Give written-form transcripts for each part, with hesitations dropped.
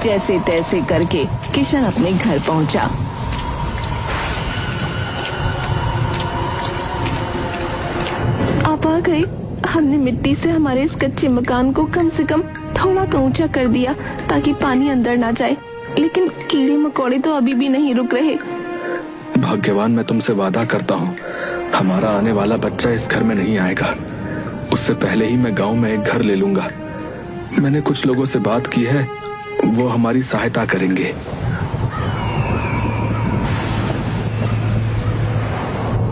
जैसे तैसे करके किशन अपने घर पहुंचा। आप आ गए। हमने मिट्टी से हमारे इस कच्चे मकान को कम से कम थोड़ा तो ऊंचा कर दिया ताकि पानी अंदर ना जाए, लेकिन कीड़े मकोड़े तो अभी भी नहीं रुक रहे। भाग्यवान, मैं तुमसे वादा करता हूँ हमारा आने वाला बच्चा इस घर में नहीं आएगा। उससे पहले ही मैं गांव में एक घर ले लूंगा। मैंने कुछ लोगों से बात की है, वो हमारी सहायता करेंगे।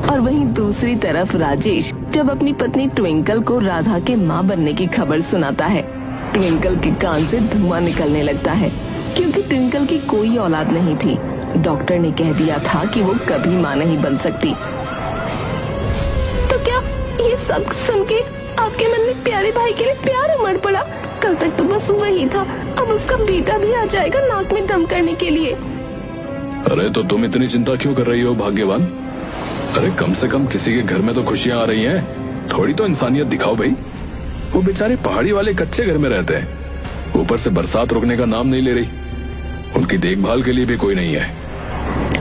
और वहीं दूसरी तरफ राजेश जब अपनी पत्नी ट्विंकल को राधा के माँ बनने की खबर सुनाता है, ट्विंकल के कान से धुआं निकलने लगता है, क्योंकि ट्विंकल की कोई औलाद नहीं थी। डॉक्टर ने कह दिया था कि वो कभी माँ नहीं बन सकती। तो क्या ये सब सुन के आपके मन में प्यारे भाई के लिए प्यार उमड़ पड़ा? कल तक तो बस वही था, अब उसका बेटा भी आ जाएगा नाक में दम करने के लिए। अरे तो तुम इतनी चिंता क्यों कर रही हो भाग्यवान? अरे कम से कम किसी के घर में तो खुशियां आ रही हैं। थोड़ी तो इंसानियत दिखाओ भाई। वो बेचारे पहाड़ी वाले कच्चे घर में रहते हैं, ऊपर से बरसात रुकने का नाम नहीं ले रही। उनकी देखभाल के लिए भी कोई नहीं है।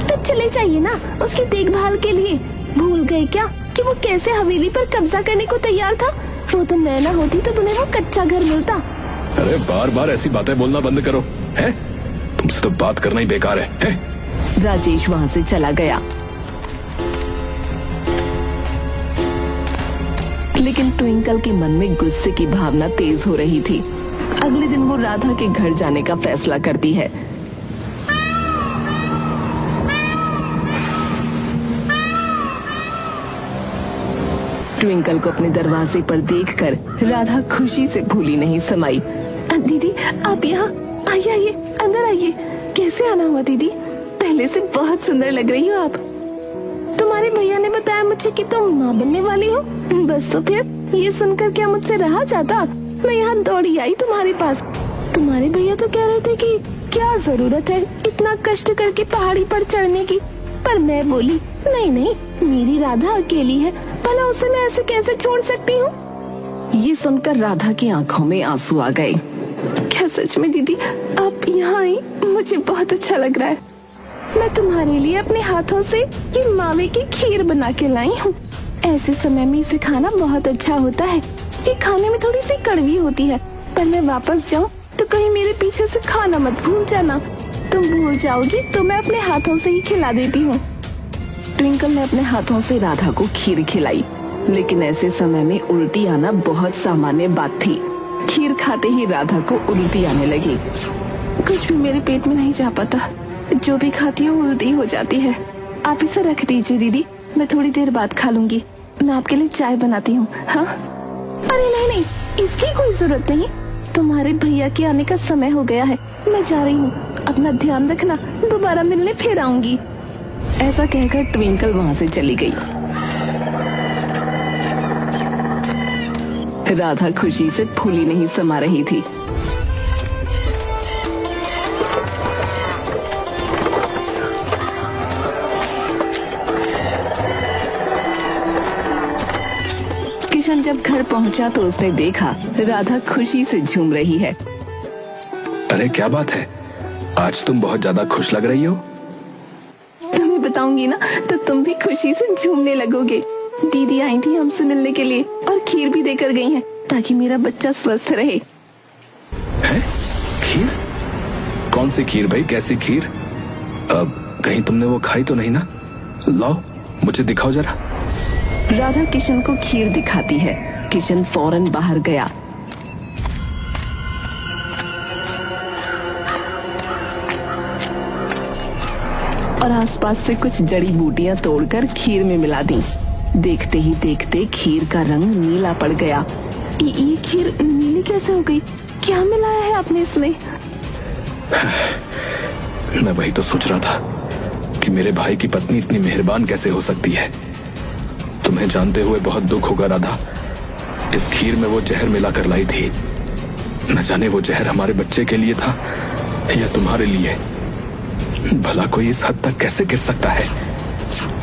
तो चले जाइए ना उसकी देखभाल के लिए। भूल गए क्या कि वो कैसे हवेली पर कब्जा करने को तैयार था? वो तो मैं ना होती तो तुम्हें वो कच्चा घर मिलता। अरे बार बार ऐसी बातें बोलना बंद करो, हैं? तुमसे तो बात करना ही बेकार है? राजेश वहाँ से चला गया, लेकिन ट्विंकल के मन में गुस्से की भावना तेज हो रही थी। अगले दिन वो राधा के घर जाने का फैसला करती है। ट्विंकल को अपने दरवाजे पर देखकर राधा खुशी से भूली नहीं समाई। दीदी आप यहाँ आइए, आइए अंदर आइए। कैसे आना हुआ दीदी? पहले से बहुत सुंदर लग रही हो आप। तुम्हारे भैया ने बताया मुझे कि तुम माँ बनने वाली हो। बस तो फिर ये सुनकर क्या मुझसे रहा जाता? मैं यहाँ दौड़ी आई तुम्हारे पास। तुम्हारे भैया तो कह रहे थे कि क्या जरूरत है इतना कष्ट करके पहाड़ी पर चढ़ने की, पर मैं बोली नहीं नहीं, मेरी राधा अकेली है, भला उसे मैं ऐसे कैसे छोड़ सकती हूँ? ये सुनकर राधा की आंखों में आंसू आ गए। क्या सच में दीदी आप यहाँ आई? मुझे बहुत अच्छा लग रहा है। मैं तुम्हारे लिए अपने हाथों से ये मावे की खीर बना के लाई हूँ। ऐसे समय में इसे खाना बहुत अच्छा होता है। ये खाने में थोड़ी सी कड़वी होती है, पर मैं वापस जाऊँ तो कहीं मेरे पीछे से खाना मत भूल जाना। तुम भूल जाओगी तो मैं अपने हाथों से ही खिला देती हूँ। ट्विंकल ने अपने हाथों से राधा को खीर खिलाई, लेकिन ऐसे समय में उल्टी आना बहुत सामान्य बात थी। खीर खाते ही राधा को उल्टी आने लगी। कुछ भी मेरे पेट में नहीं जा पाता, जो भी खाती हूँ उल्टी हो जाती है। आप इसे रख दीजिए दीदी, मैं थोड़ी देर बाद खा लूंगी। मैं आपके लिए चाय बनाती हूँ। हाँ? अरे नहीं नहीं, इसकी कोई जरूरत नहीं। तुम्हारे भैया के आने का समय हो गया है, मैं जा रही हूँ। अपना ध्यान रखना, दोबारा मिलने फिर आऊंगी। ऐसा कहकर ट्विंकल वहाँ से चली गई। राधा खुशी से फूली नहीं समा रही थी। किशन जब घर पहुंचा तो उसने देखा राधा खुशी से झूम रही है। अरे क्या बात है, आज तुम बहुत ज्यादा खुश लग रही हो। तुम्हें बताऊंगी ना तो तुम भी खुशी से झूमने लगोगे। दीदी आई थी हमसे मिलने के लिए और खीर भी देकर गई हैं, ताकि मेरा बच्चा स्वस्थ रहे। है? खीर? कौन सी खीर भाई, कैसी खीर? अब कहीं तुमने वो खाई तो नहीं ना? लाओ मुझे दिखाओ जरा। राधा किशन को खीर दिखाती है। किशन फौरन बाहर गया। और आसपास से कुछ जड़ी बूटियां तोड़कर खीर में मिला दी। देखते ही देखते खीर का रंग नीला पड़ गया। ये खीर नीली कैसे हो गई? क्या मिलाया है आपने इसमें? मैं वही तो सोच रहा था कि मेरे भाई की पत्नी इतनी मेहरबान कैसे हो सकती है। तुम्हें जानते हुए बहुत दुख होगा राधा। इस खीर में वो जहर मिला कर लाई थी। न जाने वो जहर हमारे बच्चे के लिए था या तुम्हारे लिए। भला कोई इस हद तक कैसे गिर सकता है?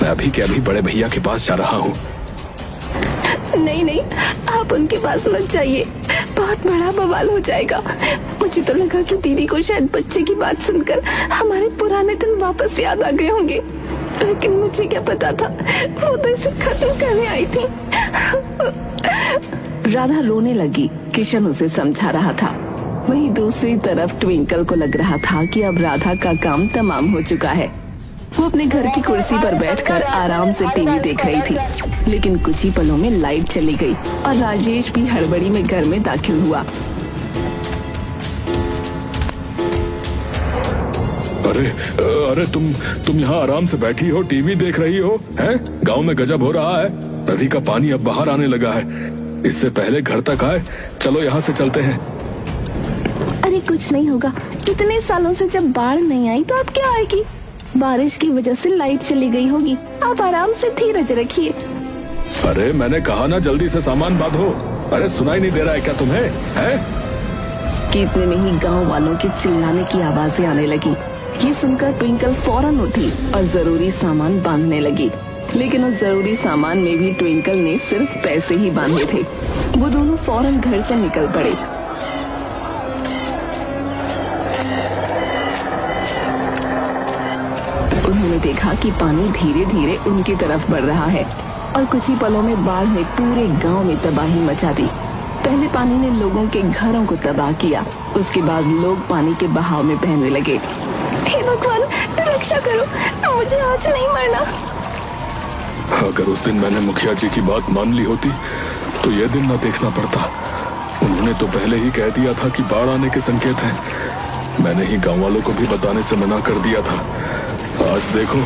मैं अभी के अभी बड़े भैया के पास जा रहा हूँ। नहीं नहीं, आप उनके पास मत जाइए, बहुत बड़ा बवाल हो जाएगा। मुझे मुझे तो लगा कि दीदी को शायद बच्चे की बात सुनकर हमारे पुराने दिन वापस याद आ गए होंगे, लेकिन मुझे क्या पता था वो तो इसे खत्म करने आई थी। राधा रोने लगी। किशन उसे समझा रहा था। वहीं दूसरी तरफ ट्विंकल को लग रहा था कि अब राधा का काम तमाम हो चुका है। वो अपने घर की कुर्सी पर बैठकर आराम से टीवी देख रही थी, लेकिन कुछ ही पलों में लाइट चली गई और राजेश भी हड़बड़ी में घर में दाखिल हुआ। अरे अरे तुम यहाँ आराम से बैठी हो, टीवी देख रही हो, हैं? गांव में गजब हो रहा है। नदी का पानी अब बाहर आने लगा है। इससे पहले घर तक आए, चलो यहाँ से चलते हैं। अरे कुछ नहीं होगा, इतने सालों से जब बाढ़ नहीं आई तो अब क्या आएगी। बारिश की वजह से लाइट चली गई होगी, आप आराम से धीरज रखिए। अरे मैंने कहा ना जल्दी से सामान बांधो। अरे सुनाई नहीं दे रहा है क्या तुम्हें, हैं? कि इतने में ही गांव वालों के चिल्लाने की आवाजें आने लगी। ये सुनकर ट्विंकल फौरन उठी और जरूरी सामान बांधने लगी, लेकिन उस जरूरी सामान में भी ट्विंकल ने सिर्फ पैसे ही बांधे थे। वो दोनों फौरन घर से निकल पड़े। उन्होंने देखा कि पानी धीरे धीरे उनकी तरफ बढ़ रहा है और कुछ ही पलों में बाढ़ ने पूरे गांव में तबाही मचा दी। पहले पानी ने लोगों के घरों को तबाह किया, उसके बाद लोग पानी के बहाव में बहने लगे। हे भगवान, रक्षा करो, मुझे आज नहीं मरना। अगर उस दिन मैंने मुखिया जी की बात मान ली होती तो ये दिन न देखना पड़ता। उन्होंने तो पहले ही कह दिया था कि बाढ़ आने के संकेत हैं। मैंने ही गांव वालों को भी बताने से मना कर दिया था। आज देखो,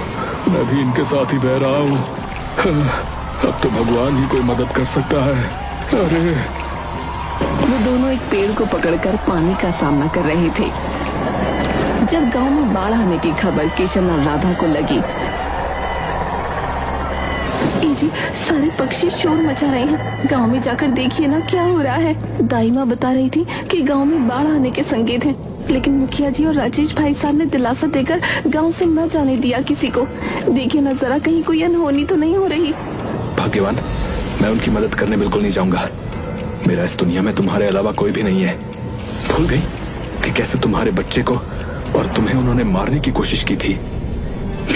मैं भी इनके साथ ही बह रहा हूँ। अब तो भगवान ही कोई मदद कर सकता है। अरे वो दोनों एक पेड़ को पकड़कर पानी का सामना कर रहे थे। जब गांव में बाढ़ आने की खबर किशन और राधा को लगी, जी सारे पक्षी शोर मचा रहे हैं, गांव में जाकर देखिए ना क्या हो रहा है। दाई माँ बता रही थी कि गांव में बाढ़ आने के संकेत हैं, लेकिन मुखिया जी और राजेश भाई साहब ने दिलासा देकर गांव से न जाने दिया किसी को। देखिए ना जरा, कहीं कोई अनहोनी तो नहीं हो रही। भाग्यवान, मैं उनकी मदद करने बिल्कुल नहीं जाऊंगा। मेरा इस दुनिया में तुम्हारे अलावा कोई भी नहीं है। भूल गई कि कैसे तुम्हारे बच्चे को और तुम्हें उन्होंने मारने की कोशिश की थी।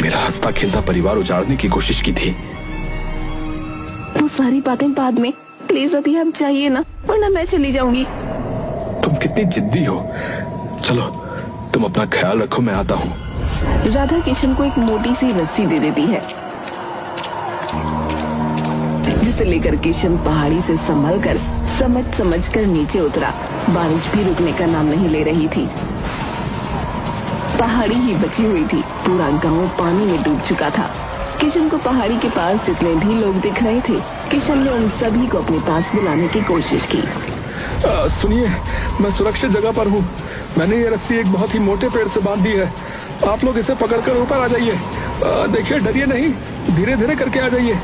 मेरा हंसता खेलता परिवार उजाड़ने की कोशिश की थी। वो सारी बातें बाद में, प्लीज अभी आप जाइए ना, वरना मैं चली जाऊंगी। तुम कितनी जिद्दी हो। चलो, तुम अपना ख्याल रखो, मैं आता हूँ। राधा किशन को एक मोटी सी रस्सी दे देती है, जिसे लेकर किशन पहाड़ी से संभल कर समझ कर नीचे उतरा। बारिश भी रुकने का नाम नहीं ले रही थी। पहाड़ी ही बची हुई थी, पूरा गांव पानी में डूब चुका था। किशन को पहाड़ी के पास जितने भी लोग दिख रहे थे, किशन ने उन सभी को अपने पास बुलाने की कोशिश की। सुनिए, मैं सुरक्षित जगह पर हूँ। मैंने ये रस्सी एक बहुत ही मोटे पेड़ से बांध दी है। आप लोग इसे पकड़कर ऊपर आ जाइए। देखिए, डरिए नहीं, धीरे धीरे करके आ जाइए।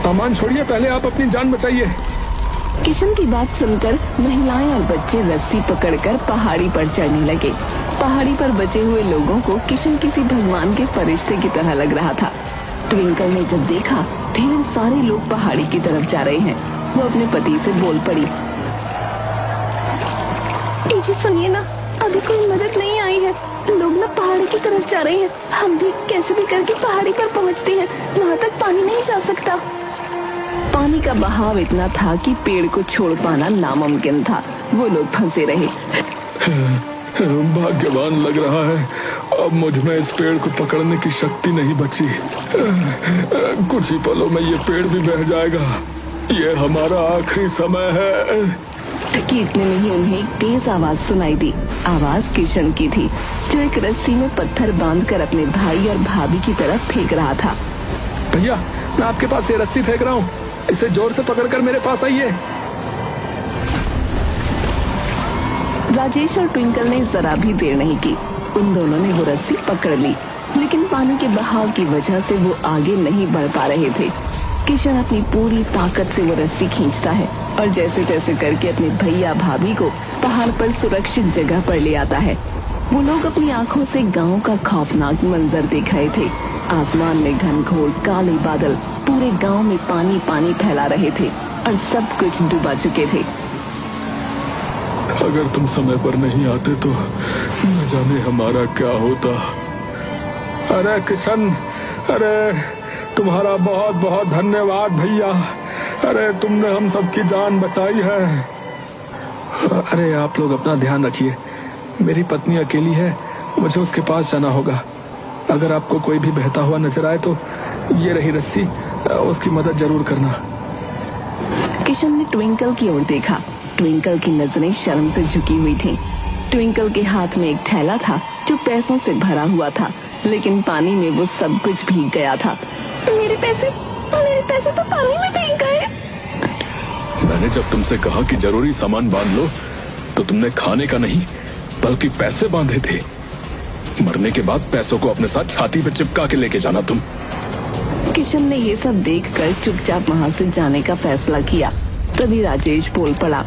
सामान छोड़िए, पहले आप अपनी जान बचाइए। किशन की बात सुनकर महिलाएं और बच्चे रस्सी पकड़कर पहाड़ी पर चढ़ने लगे। पहाड़ी पर बचे हुए लोगों को किशन किसी भगवान के फरिश्ते की तरह लग रहा था। ट्विंकल ने जब देखा ढेर सारे लोग पहाड़ी की तरफ जा रहे हैं, वो अपने पति से बोल पड़ी, जी सुनिए ना, अभी कोई मदद नहीं आई है। लोग ना पहाड़ी की तरफ जा रहे हैं, हम भी कैसे भी करके पहाड़ी पर पहुंचते हैं, वहाँ तक पानी नहीं जा सकता। पानी का बहाव इतना था कि पेड़ को छोड़ पाना नामुमकिन था। वो लोग फंसे रहे। भाग्यवान लग रहा है, अब मुझ में इस पेड़ को पकड़ने की शक्ति नहीं बची। कुछ ही पलों में ये पेड़ भी बह जाएगा। ये हमारा आखिरी समय है। कि इतने में ही उन्हें एक तेज आवाज सुनाई दी। आवाज किशन की थी, जो एक रस्सी में पत्थर बांधकर अपने भाई और भाभी की तरफ फेंक रहा था। भैया, मैं आपके पास ये रस्सी फेंक रहा हूँ, इसे जोर से पकड़कर मेरे पास आइए। राजेश और ट्विंकल ने जरा भी देर नहीं की। उन दोनों ने वो रस्सी पकड़ ली, लेकिन पानी के बहाव की वजह से वो आगे नहीं बढ़ पा रहे थे। किशन अपनी पूरी ताकत से वो रस्सी खींचता है और जैसे तैसे करके अपने भैया भाभी को पहाड़ पर सुरक्षित जगह पर ले आता है। वो लोग अपनी आंखों से गांव का खौफनाक मंजर देख रहे थे। आसमान में घनघोर काले बादल पूरे गांव में पानी पानी फैला रहे थे और सब कुछ डूबा चुके थे। अगर तुम समय पर नहीं आते तो न जाने हमारा क्या होता। अरे किशन, अरे तुम्हारा बहुत बहुत धन्यवाद भैया। अरे तुमने हम सबकी जान बचाई है। अरे आप लोग अपना ध्यान रखिए, मेरी पत्नी अकेली है, मुझे उसके पास जाना होगा। अगर आपको कोई भी बहता हुआ नजर आए तो ये रही रस्सी, उसकी मदद जरूर करना। किशन ने ट्विंकल की ओर देखा। ट्विंकल की नजरें शर्म से झुकी हुई थीं। ट्विंकल के हाथ में एक थैला था जो पैसों से भरा हुआ था, लेकिन पानी में वो सब कुछ भीग गया था। मेरे पैसे तो पानी में भीग गए। मैंने जब तुमसे कहा कि जरूरी सामान बांध लो तो तुमने खाने का नहीं बल्कि पैसे बांधे थे। मरने के बाद पैसों को अपने साथ छाती पे चिपका के लेके जाना तुम। किशन ने ये सब देखकर चुपचाप वहाँ से जाने का फैसला किया। तभी राजेश बोल पड़ा।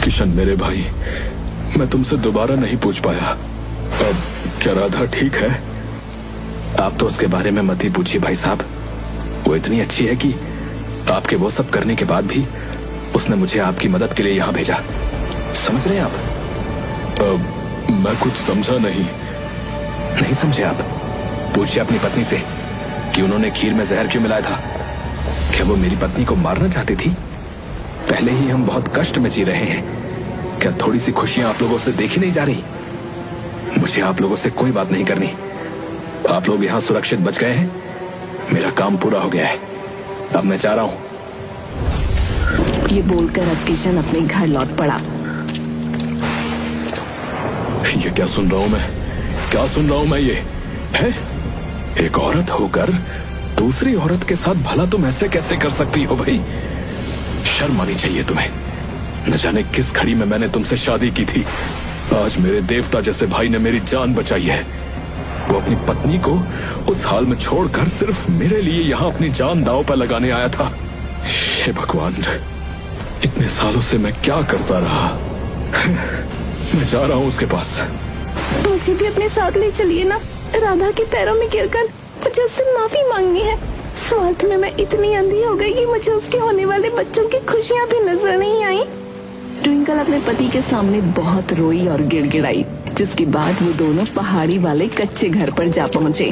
किशन मेरे भाई, मैं तुमसे दोबारा नहीं पूछ पाया। अब क्या राधा ठीक है? आप तो उसके बारे में मत ही पूछिए भाई साहब। वो इतनी अच्छी है कि आपके वो सब करने के बाद भी उसने मुझे आपकी मदद के लिए यहाँ भेजा। समझ रहे हैं आप? मैं कुछ समझा नहीं समझे आप? पूछिए अपनी पत्नी से कि उन्होंने खीर में जहर क्यों मिलाया था। क्या वो मेरी पत्नी को मारना चाहती थी? पहले ही हम बहुत कष्ट में जी रहे हैं, क्या थोड़ी सी खुशियां आप लोगों से देखी नहीं जा रही? मुझे आप लोगों से कोई बात नहीं करनी। आप लोग यहाँ सुरक्षित बच गए हैं, मेरा काम पूरा हो गया है, अब मैं जा रहा हूँ। ये बोलकर अब किशन अपने घर लौट पड़ा। ये क्या सुन रहा हूँ मैं ये है? एक औरत होकर दूसरी औरत के साथ भला तुम ऐसे कैसे कर सकती हो भाई? शर्म आनी चाहिए तुम्हें। न जाने किस घड़ी में मैंने तुमसे शादी की थी। आज मेरे देवता जैसे भाई ने मेरी जान बचाई है। वो अपनी पत्नी को उस हाल में छोड़कर सिर्फ मेरे लिए यहाँ अपनी जान दांव पर लगाने आया था। हे भगवान, इतने सालों से मैं क्या करता रहा। मैं जा रहा हूँ उसके पास। मुझे भी अपने साथ ले चलिए ना। राधा के पैरों में गिरकर मुझे उससे माफी मांगनी है। स्वार्थ में मैं इतनी अंधी हो गई कि मुझे उसके होने वाले बच्चों की खुशियाँ भी नजर नहीं आई। ट्विंकल अपने पति के सामने बहुत रोई और गिड़गिड़ाई, जिसके बाद वो दोनों पहाड़ी वाले कच्चे घर पर जा पहुंचे।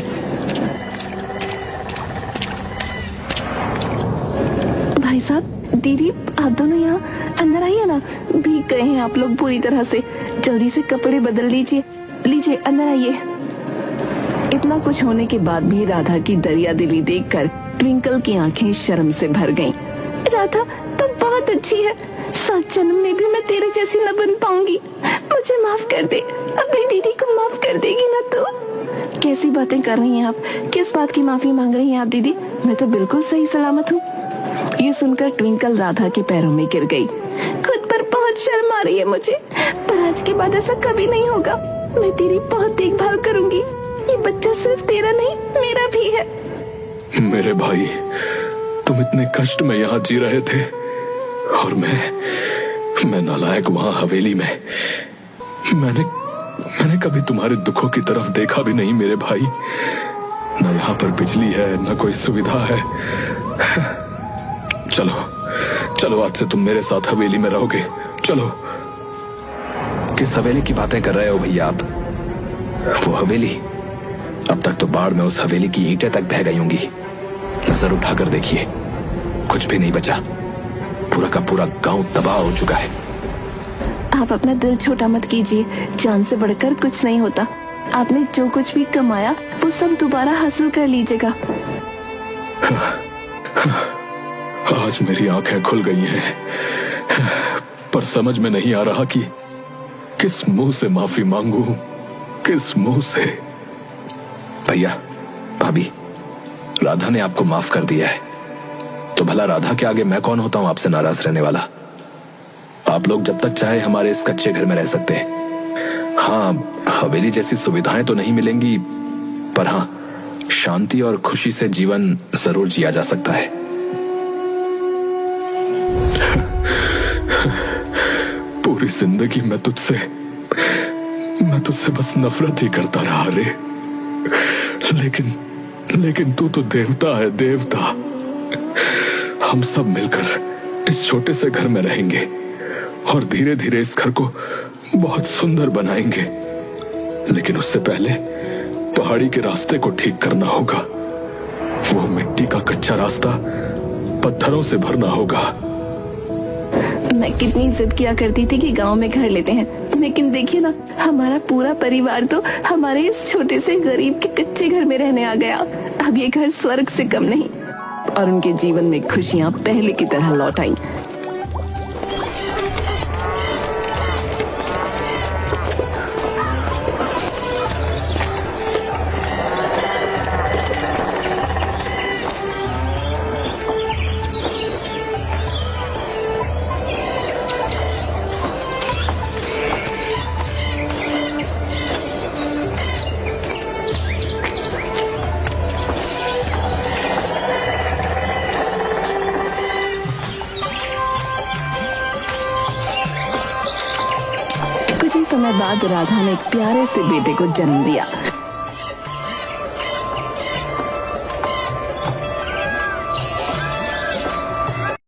भाई साहब, दीदी, आप दोनों यहाँ अंदर आइए ना। भीग गए हैं आप लोग पूरी तरह से। जल्दी से कपड़े बदल लीजिए अंदर आइए। इतना कुछ होने के बाद भी राधा की दरिया दिली देखकर ट्विंकल की आंखें शर्म से भर गईं। राधा, तुम बहुत अच्छी है। 7 जन्म में भी मैं तेरे जैसी न बन पाऊंगी। मुझे माफ कर दे। अपनी दीदी को माफ कर देगी ना तू? कैसी बातें कर रही हैं आप? किस बात की माफी मांग रही हैं आप दीदी? मैं तो बिल्कुल सही सलामत हूँ। ये सुनकर ट्विंकल राधा के पैरों में गिर गई। खुद पर बहुत शर्म आ रही है मुझे, पर आज के बाद ऐसा कभी नहीं होगा। मैं तेरी बहुत देखभाल करूंगी। ये बच्चा सिर्फ तेरा नहीं, मेरा भी है। मेरे भाई, तुम इतने कष्ट में यहाँ जी रहे थे और मैं नालायक वहाँ हवेली में। मैंने कभी तुम्हारे दुखों की तरफ देखा भी नहीं मेरे भाई। न यहाँ पर बिजली है, न कोई सुविधा है। चलो आज से तुम मेरे साथ हवेली में रहोगे। चलो। किस हवेली की बातें कर रहे हो भैया आप? वो हवेली, अब तक तो बाढ़ में उस हवेली की ईंटें तक बह गई होंगी। नजर उठाकर देखिए, कुछ भी नहीं बचा। पूरा का पूरा गांव तबाह हो चुका है। आप अपना दिल छोटा मत कीजिए। जान से बढ़कर कुछ नहीं होता। आपने जो कुछ भी कमाया वो सब दोबारा हासिल कर लीजिएगा। आज मेरी आंखें खुल गई हैं, पर समझ में नहीं आ रहा कि किस मुंह से माफी मांगू, किस मुंह से। भैया, भाभी, राधा ने आपको माफ कर दिया है, तो भला राधा के आगे मैं कौन होता हूं आपसे नाराज रहने वाला? आप लोग जब तक चाहे हमारे इस कच्चे घर में रह सकते हैं। हाँ, हवेली जैसी सुविधाएं तो नहीं मिलेंगी, पर हाँ, शांति और खुशी से जीवन जरूर जिया जा सकता है। पूरी जिंदगी मैं तुझसे बस नफरत ही करता रहा रे। लेकिन तू तो देवता है, देवता। हम सब मिलकर इस छोटे से घर में रहेंगे और धीरे धीरे इस घर को बहुत सुंदर बनाएंगे। लेकिन उससे पहले पहाड़ी के रास्ते को ठीक करना होगा। वो मिट्टी का कच्चा रास्ता पत्थरों से भरना होगा। मैं कितनी जिद किया करती थी कि गांव में घर लेते हैं, लेकिन देखिए ना, हमारा पूरा परिवार तो हमारे इस छोटे से गरीब के कच्चे घर में रहने आ गया। अब ये घर स्वर्ग से कम नहीं, और उनके जीवन में खुशियां पहले की तरह लौट आईं। कुछ ही समय बाद राधा ने एक प्यारे से बेटे को जन्म दिया।